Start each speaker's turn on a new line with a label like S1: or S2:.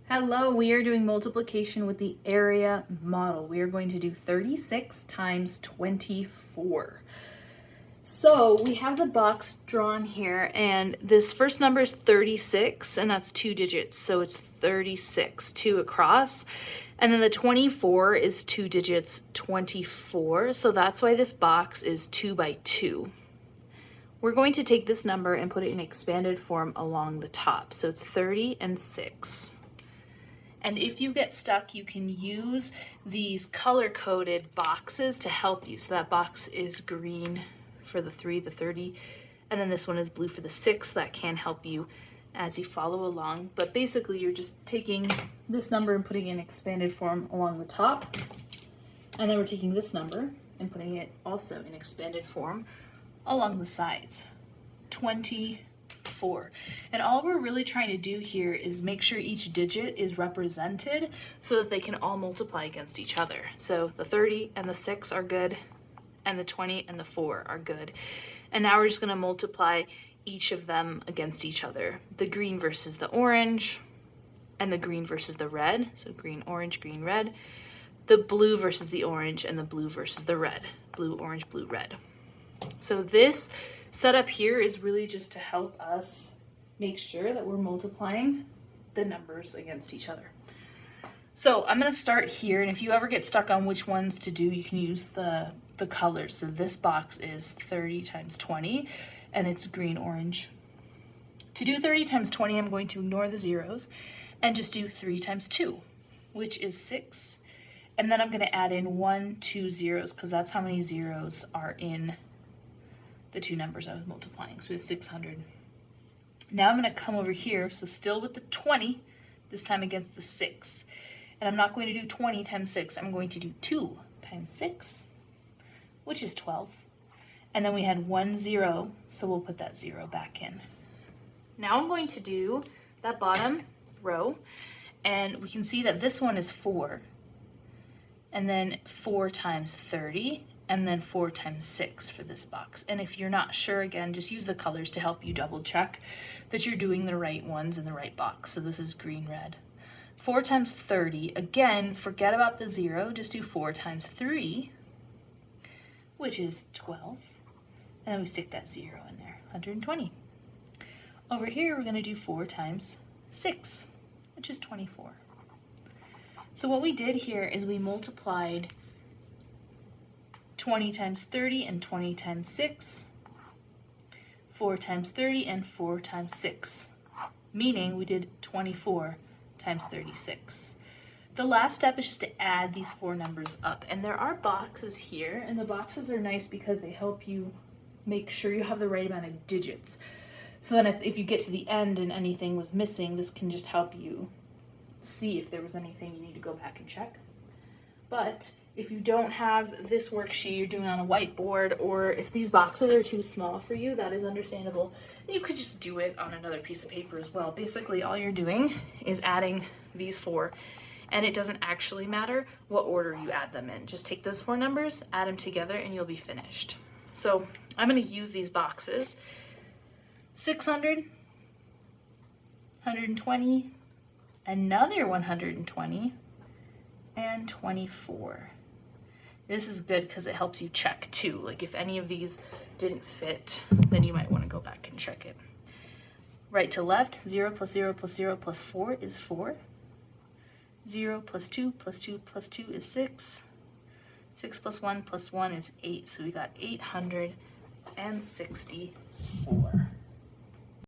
S1: Hello, we are doing multiplication with the area model. We are going to do 36 times 24. So we have the box drawn here, and this first number is 36, and that's 2 digits. So it's 36, 2 across. And then the 24 is 2 digits, 24. So that's why this box is 2 by 2. We're going to take this number and put it in expanded form along the top. So it's 30 and 6. And if you get stuck, you can use these color-coded boxes to help you. So that box is green for the 3, the 30, and then this one is blue for the 6. That can help you as you follow along. But basically, you're just taking this number and putting it in expanded form along the top. And then we're taking this number and putting it also in expanded form along the sides. 24. And all we're really trying to do here is make sure each digit is represented so that they can all multiply against each other. So the 30 and the 6 are good, and the 20 and the 4 are good. And now we're just going to multiply each of them against each other. The green versus the orange, and the green versus the red. So green, orange, green, red. The blue versus the orange, and the blue versus the red. Blue, orange, blue, red. So this setup here is really just to help us make sure that we're multiplying the numbers against each other. So I'm going to start here, and if you ever get stuck on which ones to do, you can use the colors. So this box is 30 times 20, and it's green, orange. To do 30 times 20, I'm going to ignore the zeros and just do 3 times 2, which is 6. And then I'm going to add in 1, 2 zeros, because that's how many zeros are in the two numbers I was multiplying. So we have 600. Now I'm going to come over here, so still with the 20, this time against the 6. And I'm not going to do 20 times 6, I'm going to do 2 times 6, which is 12. And then we had 1 0, so we'll put that 0 back in. Now I'm going to do that bottom row, and we can see that this one is 4. And then 4 times 30, and then 4 times 6 for this box. And if you're not sure, again, just use the colors to help you double check that you're doing the right ones in the right box. So this is green, red. 4 times 30, again, forget about the 0, just do 4 times 3, which is 12. And then we stick that 0 in there, 120. Over here, we're going to do 4 times 6, which is 24. So what we did here is we multiplied 20 times 30 and 20 times 6, 4 times 30 and 4 times 6, meaning we did 24 times 36. The last step is just to add these 4 numbers up, and there are boxes here, and the boxes are nice because they help you make sure you have the right amount of digits. So then if you get to the end and anything was missing, this can just help you see if there was anything you need to go back and check. But if you don't have this worksheet, you're doing on a whiteboard, or if these boxes are too small for you, that is understandable. You could just do it on another piece of paper as well. Basically, all you're doing is adding these 4, and it doesn't actually matter what order you add them in. Just take those 4 numbers, add them together, and you'll be finished. So I'm going to use these boxes. 600, 120, another 120, and 24. This is good because it helps you check too. Like if any of these didn't fit, then you might want to go back and check it. Right to left, 0 plus 0 plus 0 plus 4 is 4. 0 plus 2 plus 2 plus 2 is 6. 6 plus 1 plus 1 is 8. So we got 864.